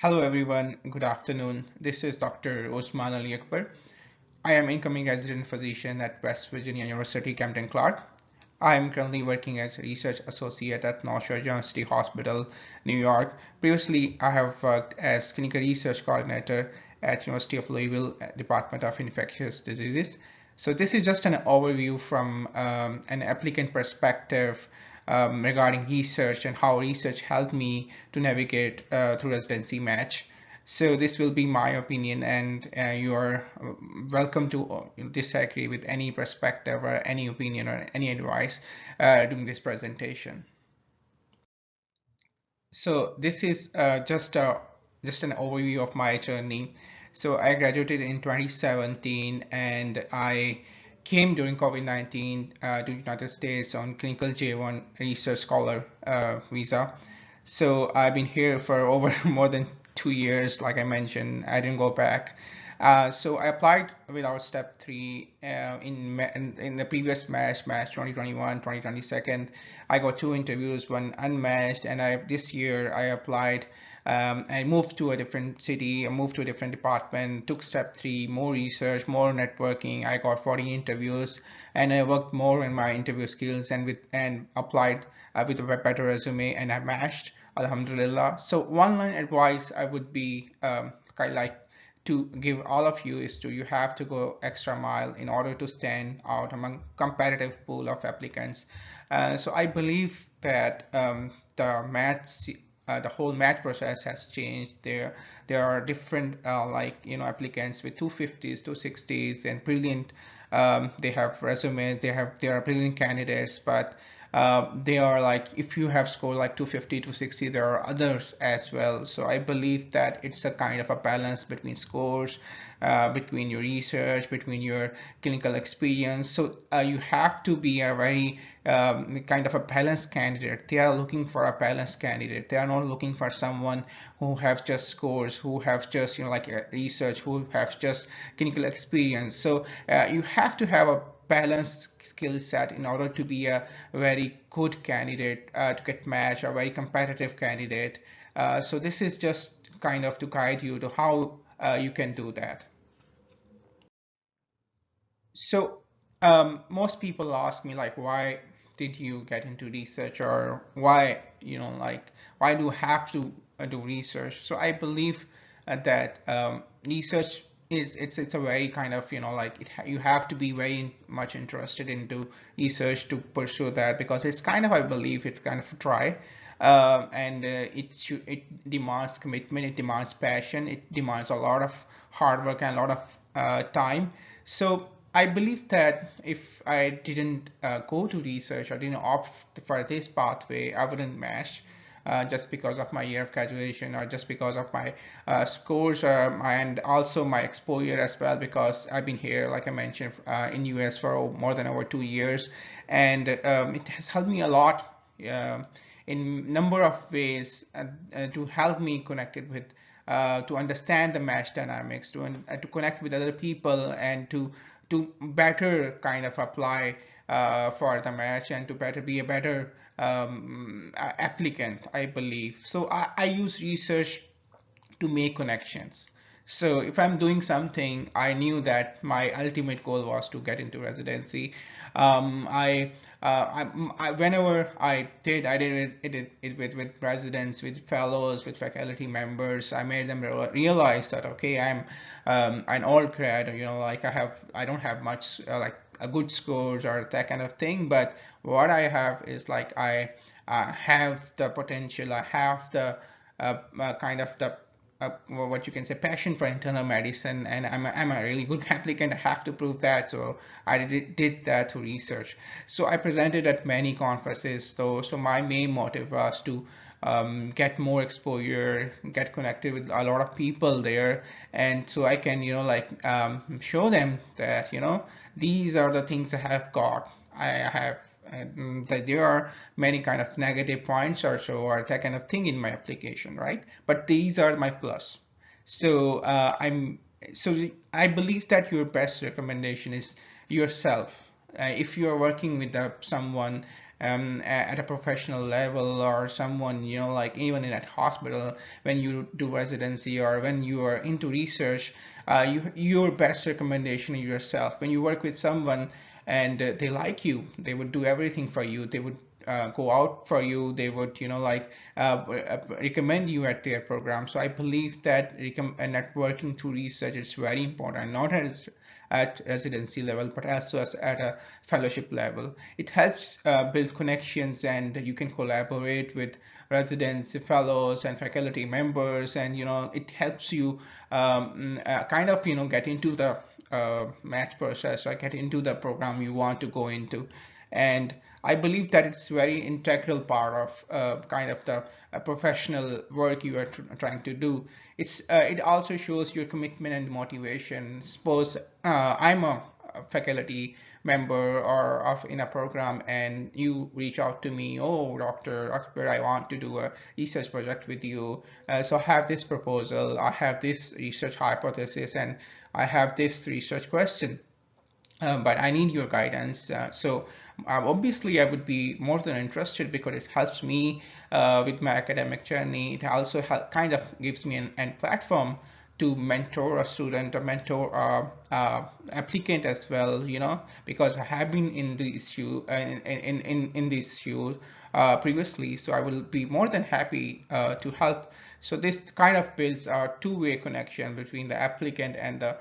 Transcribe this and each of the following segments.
Hello everyone, good afternoon. This is Dr. Usman Ali Akbar. I am incoming resident physician at West Virginia University, Camden Clark. I am currently working as a research associate at North Shore University Hospital, New York. Previously, I have worked as clinical research coordinator at University of Louisville, Department of Infectious Diseases. So this is just an overview from an applicant perspective regarding research and how research helped me to navigate through residency match. So this will be my opinion, and you are welcome to disagree with any perspective or any opinion or any advice during this presentation. So this is just an overview of my journey. So I graduated in 2017, and I came during COVID-19 to the United States on clinical J1 research scholar visa. So I've been here for over more than 2 years. Like I mentioned, I didn't go back. So I applied without step three in the previous match 2021 2022. I got two interviews, one unmatched, and this year I applied. I moved to a different city, I moved to a different department, took step three, more research, more networking. I got 40 interviews, and I worked more in my interview skills and applied with a better resume, and I matched. Alhamdulillah. So one line advice I would be kind of like to give all of you is you have to go extra mile in order to stand out among competitive pool of applicants. So I believe that the whole match process has changed. There are different applicants with 250s, 260s, and brilliant. They have resumes. They are brilliant candidates, but they are like, if you have scored like 250 260, there are others as well. So I believe that it's a kind of a balance between scores, between your research, between your clinical experience. So you have to be a very kind of a balanced candidate. They are looking for a balanced candidate. They are not looking for someone who have just scores, who have just research, who have just clinical experience. So you have to have a balanced skill set in order to be a very good candidate to get matched, or very competitive candidate. So this is just kind of to guide you to how you can do that. So most people ask me like, why did you get into research, or why, why do you have to do research? So I believe that research it's a very kind of you have to be very much interested into research to pursue that, because it's kind of, I believe it's kind of dry, and it demands commitment, it demands passion, it demands a lot of hard work and a lot of time. So I believe that if I didn't go to research, or didn't opt for this pathway, I wouldn't match, just because of my year of graduation, or just because of my scores, and also my exposure as well, because I've been here, like I mentioned, in US for more than over 2 years, and it has helped me a lot in number of ways to help me connected with to understand the match dynamics, to connect with other people, and to better kind of apply for the match, and to better be a better applicant, I believe. So I use research to make connections. So if I'm doing something, I knew that my ultimate goal was to get into residency. Whenever I did it with residents, with fellows, with faculty members. I made them realize that, okay, I'm an old grad, I don't have much like a good scores or that kind of thing, but what I have is like I have the potential, I have the kind of the what you can say passion for internal medicine, and I'm a really good applicant. I have to prove that, so I did that through research. So I presented at many conferences. So my main motive was to get more exposure, get connected with a lot of people there, and so I can show them that these are the things I have got. I have that there are many kind of negative points or so, or that kind of thing in my application, right? But these are my plus. So I believe that your best recommendation is yourself. If you are working with someone at a professional level, or someone, like even in a hospital, when you do residency or when you are into research, your best recommendation is yourself. When you work with someone and they like you, they would do everything for you. They would go out for you. They would, recommend you at their program. So I believe that networking through research is very important, not as at residency level, but also as at a fellowship level. It helps build connections, and you can collaborate with residents, fellows, and faculty members, and it helps you kind of get into the match process, or get into the program you want to go into. And I believe that it's very integral part of kind of the professional work you are trying to do. It also shows your commitment and motivation. Suppose I'm a faculty member or of in a program, and you reach out to me, oh, Dr. Akbar, I want to do a research project with you. So I have this proposal, I have this research hypothesis, and I have this research question, but I need your guidance. Obviously, I would be more than interested, because it helps me with my academic journey. It also kind of gives me an platform to mentor a student or mentor applicant as well, because I have been in this issue in this issue previously. So I will be more than happy to help. So this kind of builds a two-way connection between the applicant and the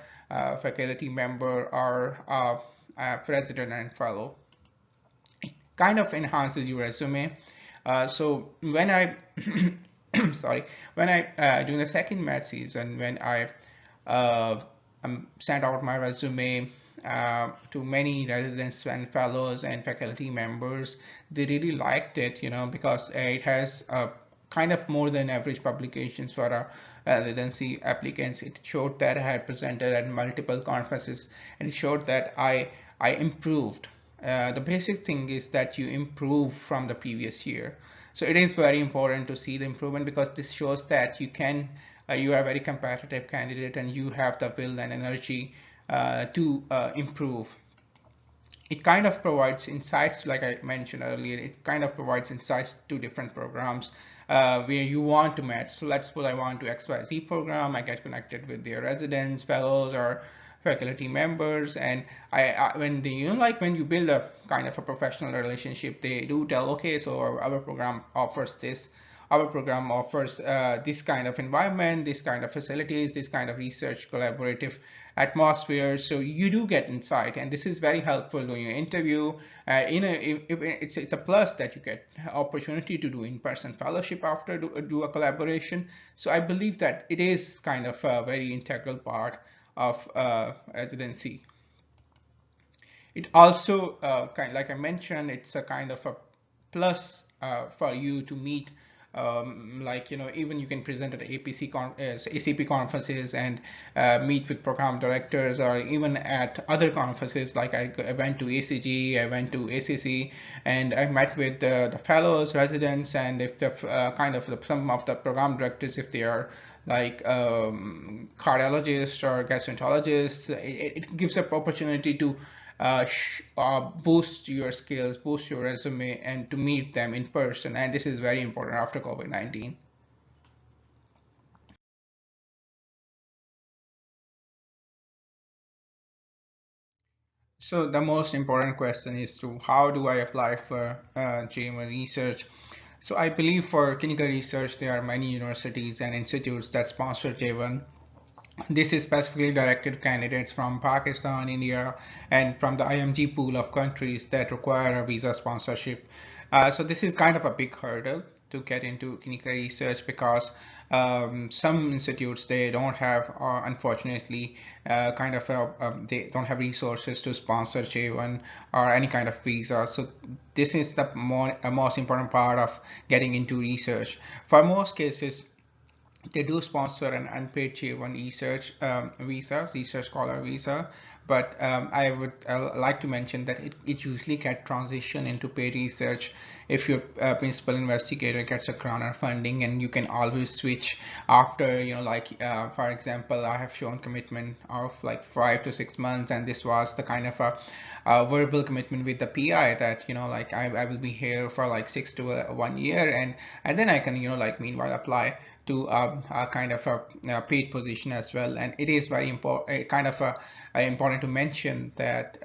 faculty member or president and fellow. It kind of enhances your resume. So when I sorry, when I during the second match season, when I sent out my resume to many residents and fellows and faculty members, they really liked it, because it has kind of more than average publications for a residency applicants. It showed that I had presented at multiple conferences, and it showed that I improved. The basic thing is that you improve from the previous year. So it is very important to see the improvement, because this shows that you are a very competitive candidate, and you have the will and energy to improve. It kind of provides insights, like I mentioned earlier. It kind of provides insights to different programs where you want to match. So let's suppose I want to XYZ program. I get connected with their residents, fellows, or faculty members, and when when you build a kind of a professional relationship, they do tell, okay, so our program offers this. Our program offers this kind of environment, this kind of facilities, this kind of research collaborative atmosphere. So you do get insight, and this is very helpful when you interview. It's a plus that you get opportunity to do in-person fellowship after do a collaboration. So I believe that it is kind of a very integral part of residency. It also, like I mentioned, it's a kind of a plus for you to meet, even you can present at ACP conferences, and meet with program directors, or even at other conferences. Like I went to ACG, I went to ACC, and I met with the fellows, residents, and if the some of the program directors, if they are like cardiologists or gastroenterologists, it gives up opportunity to boost your skills, boost your resume, and to meet them in person. And this is very important after COVID-19. So the most important question is to how do I apply for JMA research? So I believe for clinical research, there are many universities and institutes that sponsor J1. This is specifically directed to candidates from Pakistan, India, and from the IMG pool of countries that require a visa sponsorship. So this is kind of a big hurdle to get into clinical research, because some institutes, they don't have, unfortunately, they don't have resources to sponsor J1 or any kind of visa. So this is the most important part of getting into research. For most cases, they do sponsor an unpaid J1 research visa, research scholar visa, but I would like to mention that it usually gets transition into paid research if your principal investigator gets a grant or funding, and you can always switch after, like for example, I have shown commitment of like 5 to 6 months, and this was the kind of a verbal commitment with the PI that, like I will be here for like 6 to 1 year, and then I can, like meanwhile apply to a kind of a paid position as well. And it is very important, kind of important to mention that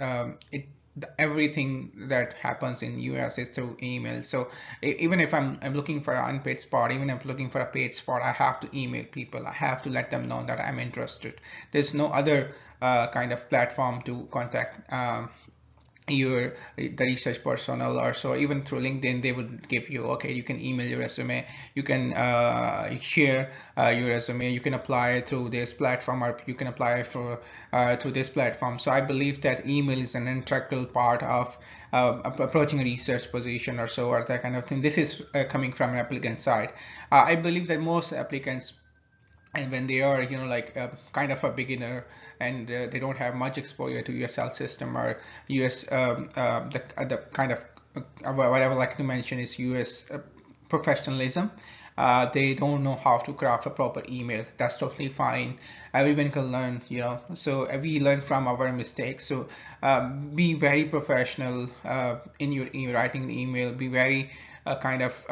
everything that happens in US is through email. So even if I'm looking for an unpaid spot, even if I'm looking for a paid spot, I have to email people. I have to let them know that I'm interested. There's no other kind of platform to contact the research personnel, or so. Even through LinkedIn they would give you, okay, you can email your resume, you can share your resume, you can apply through this platform, or you can apply for through this platform. So I believe that email is an integral part of approaching a research position or so, or that kind of thing. This is coming from an applicant side. I believe that most applicants, and when they are, like kind of a beginner, and they don't have much exposure to US health system or US the kind of what I would like to mention is US professionalism. They don't know how to craft a proper email. That's totally fine. Everyone can learn, so we learn from our mistakes. So be very professional in your writing the email. Be very kind of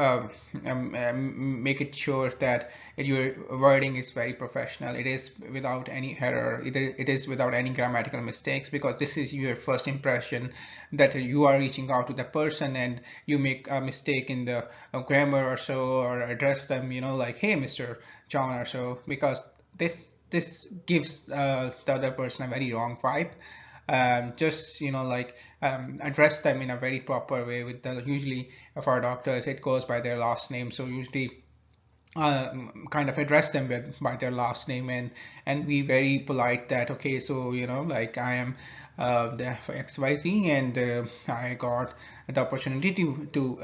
make it sure that your wording is very professional. It is without any error. It is without any grammatical mistakes, because this is your first impression that you are reaching out to the person, and you make a mistake in the grammar or so, or address them, like, hey, Mr. John or so, because this gives the other person a very wrong vibe. Just like address them in a very proper way. With the usually for doctors it goes by their last name, so usually kind of address them by their last name, and be very polite that, okay, so like I am the XYZ, and I got the opportunity to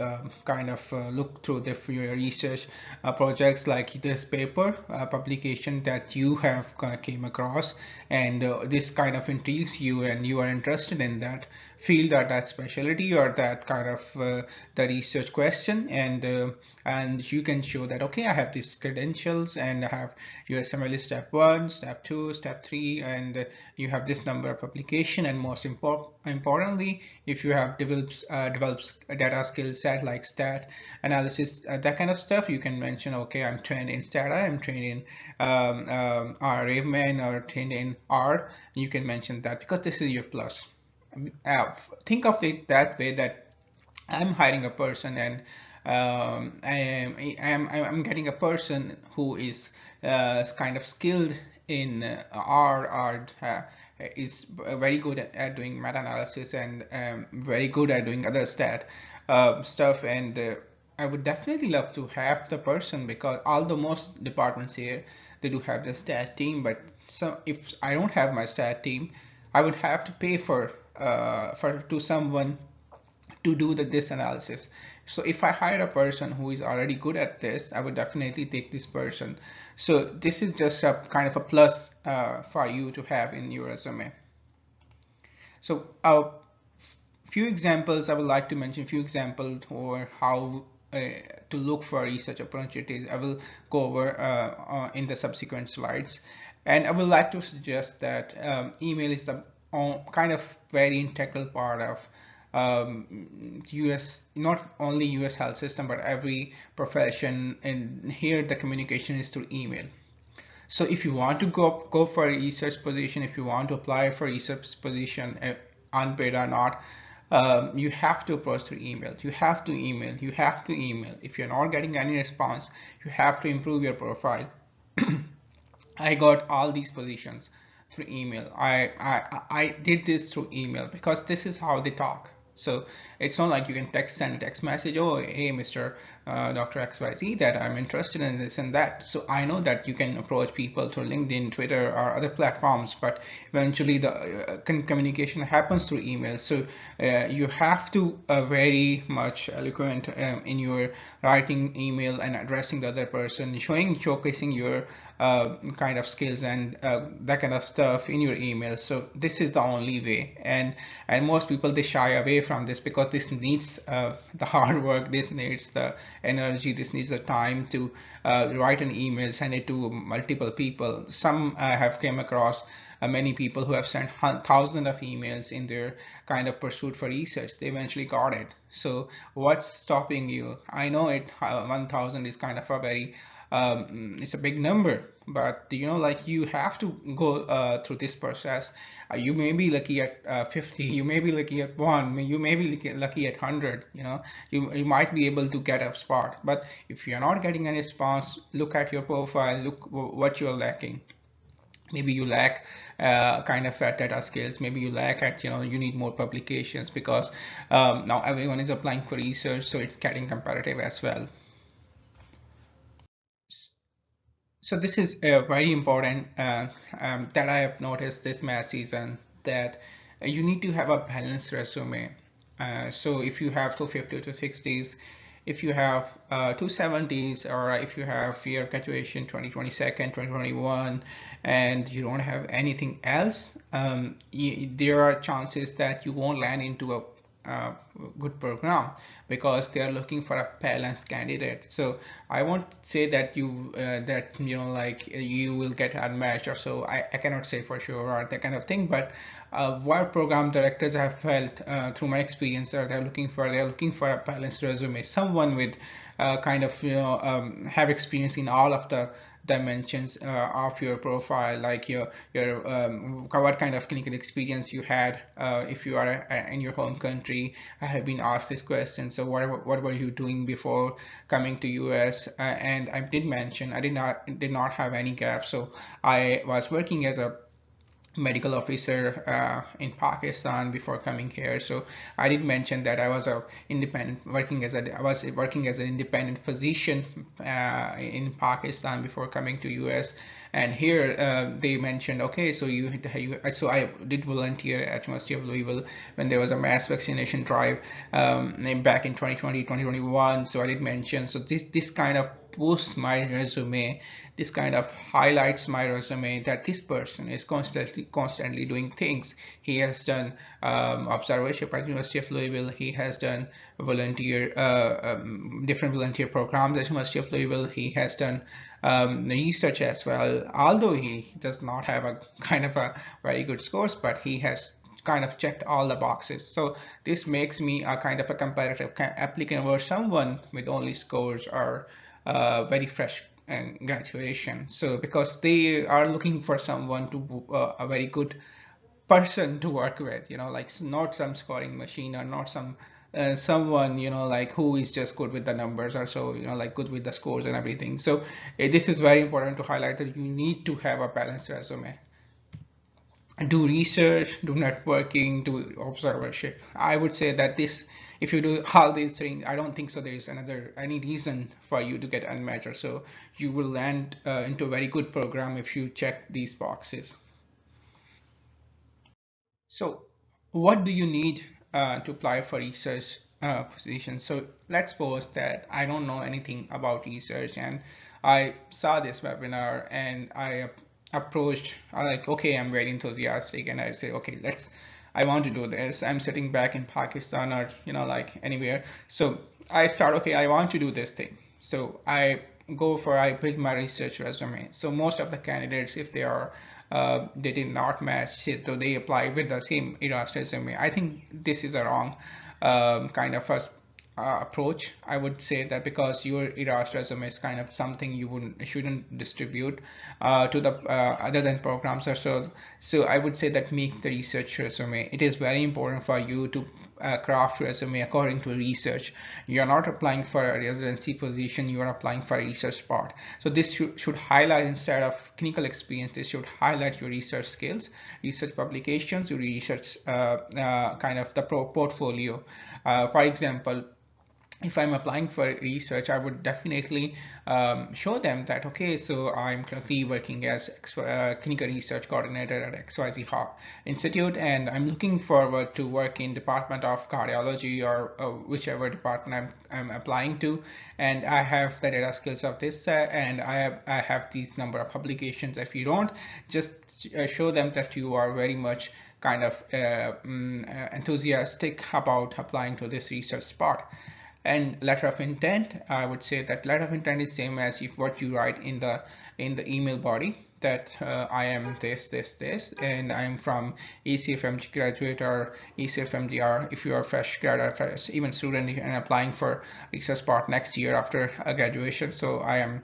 kind of look through the research projects like this paper publication that you have came across, and this kind of intrigues you, and you are interested in that field or that specialty or that kind of the research question, and you can show that, okay, I have these credentials, and I have USMLE step 1, step 2, step 3, and you have this number of publication, and most importantly, if you have developed data skill set like stat analysis, that kind of stuff, you can mention, okay, I'm trained in Stata, I'm trained in Raveman, or trained in R. You can mention that, because this is your plus. Think of it that way, that I'm hiring a person, and I'm getting a person who is kind of skilled in R, or is very good at doing meta-analysis, and very good at doing other stat stuff, and I would definitely love to have the person, because although most departments here, they do have the stat team, but if I don't have my stat team, I would have to pay for to someone to do this analysis. So if I hire a person who is already good at this, I would definitely take this person. So this is just a kind of a plus for you to have in your resume. So few examples, I would like to mention a few examples for how to look for research opportunities. I will go over in the subsequent slides, and I would like to suggest that email is the kind of very integral part of US, not only US health system, but every profession, and here the communication is through email. So if you want to go for a research position, if you want to apply for a research position, unpaid or not, you have to approach through email. You have to email. You have to email. If you're not getting any response, you have to improve your profile. I got all these positions through email. I did this through email, because this is how they talk. So it's not like you can send a text message, oh hey Mr. Dr. XYZ, that I'm interested in this and that. So I know that you can approach people through LinkedIn, Twitter, or other platforms, but eventually the communication happens through email. So you have to very much eloquent in your writing email and addressing the other person, showcasing your kind of skills and that kind of stuff in your email. So this is the only way, and most people, they shy away from this because this needs the hard work, this needs the energy, this needs the time to write an email, send it to multiple people. Some have came across many people who have sent thousands of emails in their kind of pursuit for research. They eventually got it. So what's stopping you? I know 1000 is kind of a very it's a big number, but like you have to go through this process. You may be lucky at 50, you may be lucky at 1, you may be lucky at 100. You might be able to get a spot, but if you're not getting any response, look at your profile, look what you're lacking. Maybe you lack kind of at data skills, maybe you lack at you need more publications, because now everyone is applying for research, so it's getting competitive as well. So this is very important that I have noticed this math season, that you need to have a balanced resume. So if you have 250 to 60s, if you have 270s, or if you have your graduation 2022, 2021, and you don't have anything else, there are chances that you won't land into a good program, because they are looking for a balanced candidate. So I won't say that like you will get unmatched or so. I cannot say for sure or that kind of thing, but what program directors have felt through my experience that they're looking for a balanced resume, someone with kind of have experience in all of the dimensions of your profile, like your what kind of clinical experience you had. If you are in your home country, I have been asked this question, so what were you doing before coming to US? And I did mention I did not have any gaps, so I was working as a medical officer in Pakistan before coming here. So I did mention that I was a independent I was working as an independent physician in Pakistan before coming to US. And here they mentioned, okay, so so I did volunteer at University of Louisville when there was a mass vaccination drive back in 2020, 2021. So I did mention, so this kind of boosts my resume, this kind of highlights my resume, that this person is constantly doing things. He has done observership at University of Louisville, he has done volunteer different volunteer programs at University of Louisville, he has done research as well, although he does not have a kind of a very good scores, but he has kind of checked all the boxes. So this makes me a kind of a competitive applicant over someone with only scores or very fresh and graduation. So because they are looking for someone to a very good person to work with, like not some scoring machine, or not someone like who is just good with the numbers, or so like good with the scores and everything. So this is very important to highlight, that you need to have a balanced resume. Do research, do networking, do observership. I would say that this, if you do all these things, I don't think so there is any reason for you to get unmatched, or so you will land into a very good program if you check these boxes. So what do you need to apply for research positions? So let's suppose that I don't know anything about research, and I saw this webinar and I approached, like, okay, I'm very enthusiastic, and I say, okay, I want to do this. I'm sitting back in Pakistan, or like anywhere. So I start, okay, I want to do this thing. So I build my research resume. So most of the candidates, if they did not match it, so they apply with the same ERAS resume. I think this is a wrong kind of a approach. I would say that, because your ERAS resume is kind of something you shouldn't distribute to the other than programs or so. So I would say that make the research resume. It is very important for you to craft resume according to research. You're not applying for a residency position, you are applying for a research spot. So this should highlight, instead of clinical experience, this should highlight your research skills, research publications, your research kind of the portfolio. For example, if I'm applying for research, I would definitely show them that, okay, so I'm currently working as clinical research coordinator at XYZ Institute, and I'm looking forward to work in Department of Cardiology or whichever department I'm applying to, and I have the data skills of this, and I have these number of publications. If you don't, just show them that you are very much kind of enthusiastic about applying to this research spot. And letter of intent, I would say that letter of intent is same as if what you write in the email body, that I am this, and I'm from ECFMG graduate or ECFMDR. If you are fresh grad or fresh, even student and applying for research spot next year after graduation, so I am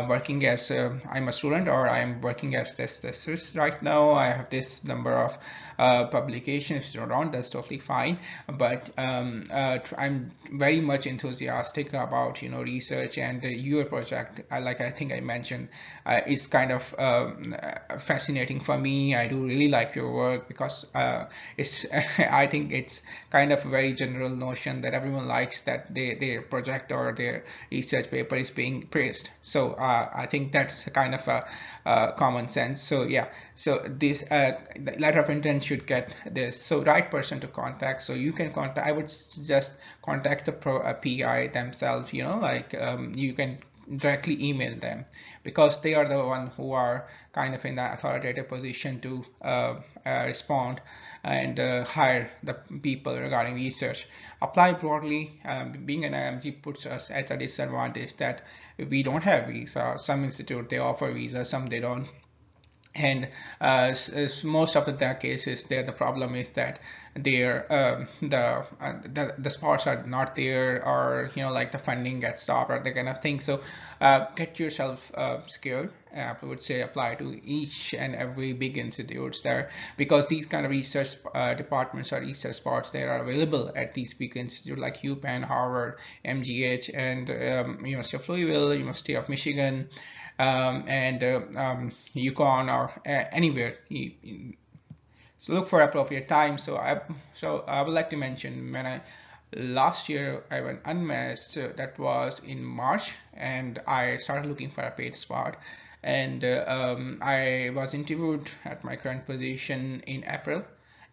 working as I'm a student, or I am working as this right now. I have this number of publications. If you don't, that's totally fine. But I'm very much enthusiastic about research, and your project, like I think I mentioned, is kind of fascinating for me. I do really like your work because it's I think it's kind of a very general notion that everyone likes that their project or their research paper is being praised. So I think that's kind of a common sense. So yeah, so this the letter of intent should get this. So right person to contact. So you can contact, I would just contact the PI themselves, you can directly email them, because they are the one who are kind of in the authoritative position to respond and hire the people regarding research. Apply broadly. Being an IMG puts us at a disadvantage that we don't have visa. Some institute they offer visa, some they don't. And most of the cases there, the problem is that their the spots are not there, or like the funding gets stopped or that kind of thing. So get yourself secured. I would say apply to each and every big institutes there, because these kind of research departments or research spots, they are available at these big institutes like UPenn, Harvard, MGH, and University of Louisville, University of Michigan, and UConn, or anywhere. So look for appropriate time. So I would like to mention, when last year I went unmatched, so that was in March, and I started looking for a paid spot, and I was interviewed at my current position in April,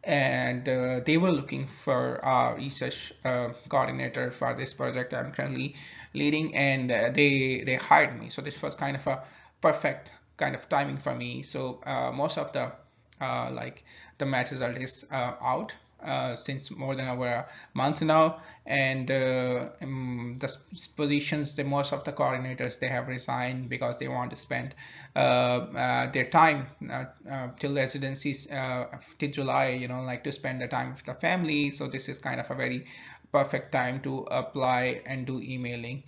and they were looking for a research coordinator for this project I'm currently leading, and they hired me. So this was kind of a perfect kind of timing for me. So most of the the match result is out since more than over a month now, and the positions, most of the coordinators, they have resigned because they want to spend their time till residencies till July, to spend the time with the family. So this is kind of a very perfect time to apply and do emailing.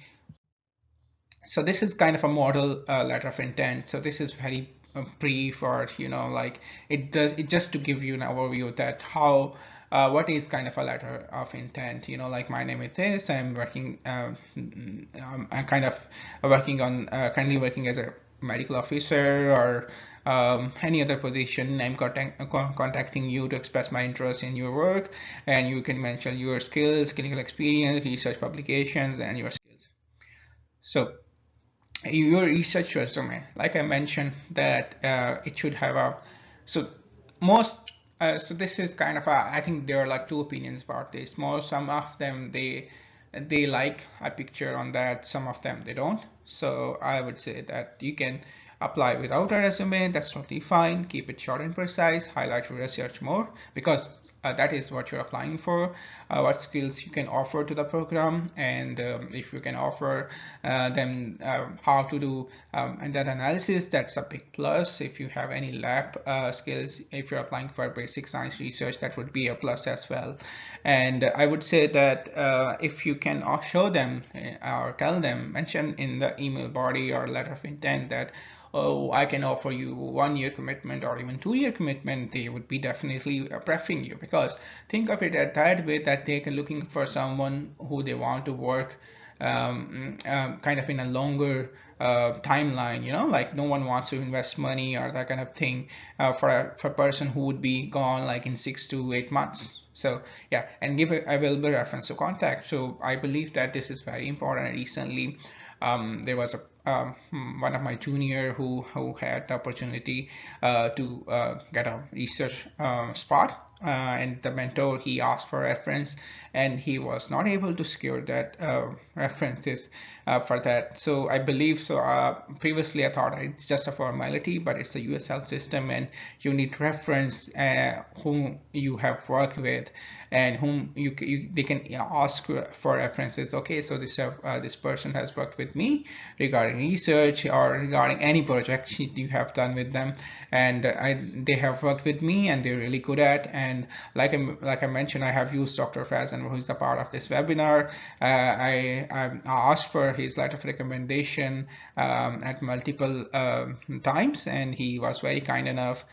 So this is kind of a model letter of intent. So this is very brief, or it just to give you an overview that how what is kind of a letter of intent. Like, my name is this, I'm working I'm kind of working on currently working as a medical officer, or any other position. I'm contacting you to express my interest in your work, and you can mention your skills, clinical experience, research publications, and your skills. So your research resume, like I mentioned, that it should have a most so this is kind of I think there are like two opinions about this. Some of them, they like a picture on that, some of them they don't. So I would say that you can apply without a resume, that's totally fine. Keep it short and precise, highlight your research more, because that is what you're applying for, what skills you can offer to the program, and if you can offer them how to do and that analysis, that's a big plus. If you have any lab skills, if you're applying for basic science research, that would be a plus as well. And I would say that if you can show them or tell them, mention in the email body or letter of intent that oh, I can offer you 1 year commitment or even 2 year commitment, they would be definitely preferring you, because think of it at that way, that they can looking for someone who they want to work kind of in a longer timeline, like no one wants to invest money or that kind of thing for a person who would be gone like in 6 to 8 months. So yeah, and give a available reference to contact. So I believe that this is very important. Recently, there was a one of my junior who had the opportunity to get a research spot, and the mentor, he asked for reference and he was not able to secure that references for that. So I believe so. Previously, I thought it's just a formality, but it's a U.S. health system, and you need reference whom you have worked with, and whom they can ask for references. Okay, so this person has worked with me regarding research or regarding any project you have done with them, and they have worked with me and they're really good at. And like I mentioned, I have used Dr. Fazen, who is the part of this webinar. I asked for his letter of recommendation at multiple times, and he was very kind enough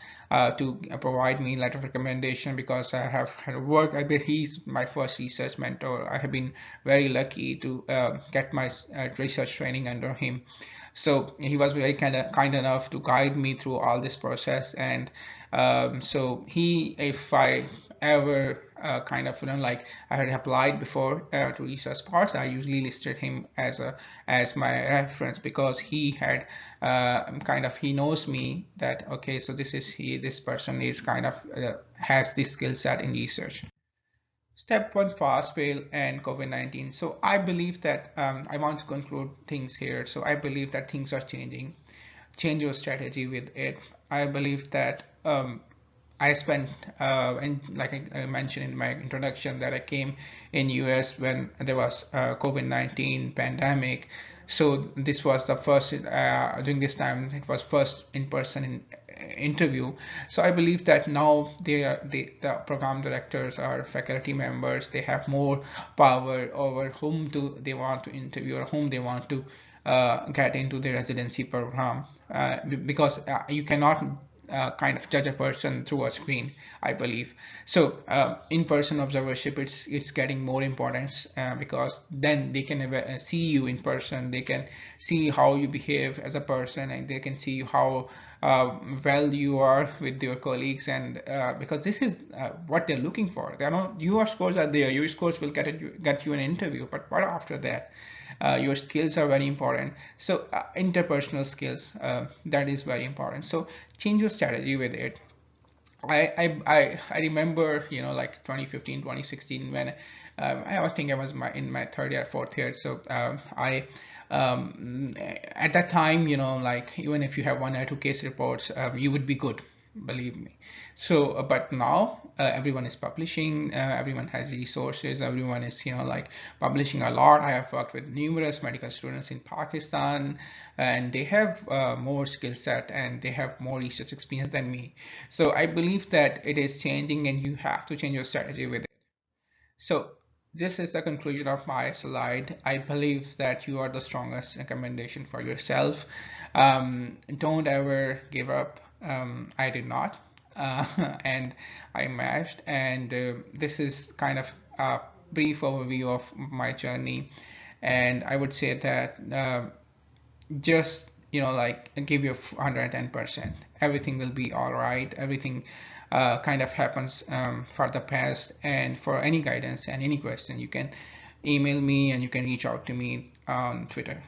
to provide me letter of recommendation, because I have had work. I bet he's my first research mentor. I have been very lucky to get my research training under him. So he was very kind enough to guide me through all this process. And so if I ever like I had applied before to research parts, I usually listed him as my reference, because he had he knows me that okay, so this person is has this skill set in research. Step one, fast fail and COVID-19. So I believe that I want to conclude things here. So I believe that things are changing. Change your strategy with it. I believe that I spent, and like I mentioned in my introduction, that I came in US when there was COVID-19 pandemic. So this was the first, during this time, it was first in-person interview. So I believe that now the program directors or faculty members, they have more power over whom they want to interview or whom they want to get into the residency program, because you cannot judge a person through a screen, I believe. So in-person observership, it's getting more important, because then they can see you in person, they can see how you behave as a person, and they can see how well you are with your colleagues. And because this is what they're looking for. They're not, your scores are there, your scores will get you an interview, but what after that? Your skills are very important. So interpersonal skills, that is very important. So change your strategy with it. I remember, like 2015, 2016, when I think I was in my third year, fourth year. So at that time, like even if you have 1 or 2 case reports, you would be good, believe me. So but now everyone is publishing, everyone has resources, everyone is like publishing a lot. I have worked with numerous medical students in Pakistan, and they have more skill set and they have more research experience than me. So I believe that it is changing, and you have to change your strategy with it. So this is the conclusion of my slide. I believe that you are the strongest recommendation for yourself. Don't ever give up. I did not, and I matched. And this is kind of a brief overview of my journey. And I would say that just like give your 110%. Everything will be all right. Everything happens for the past. And for any guidance and any question, you can email me and you can reach out to me on Twitter.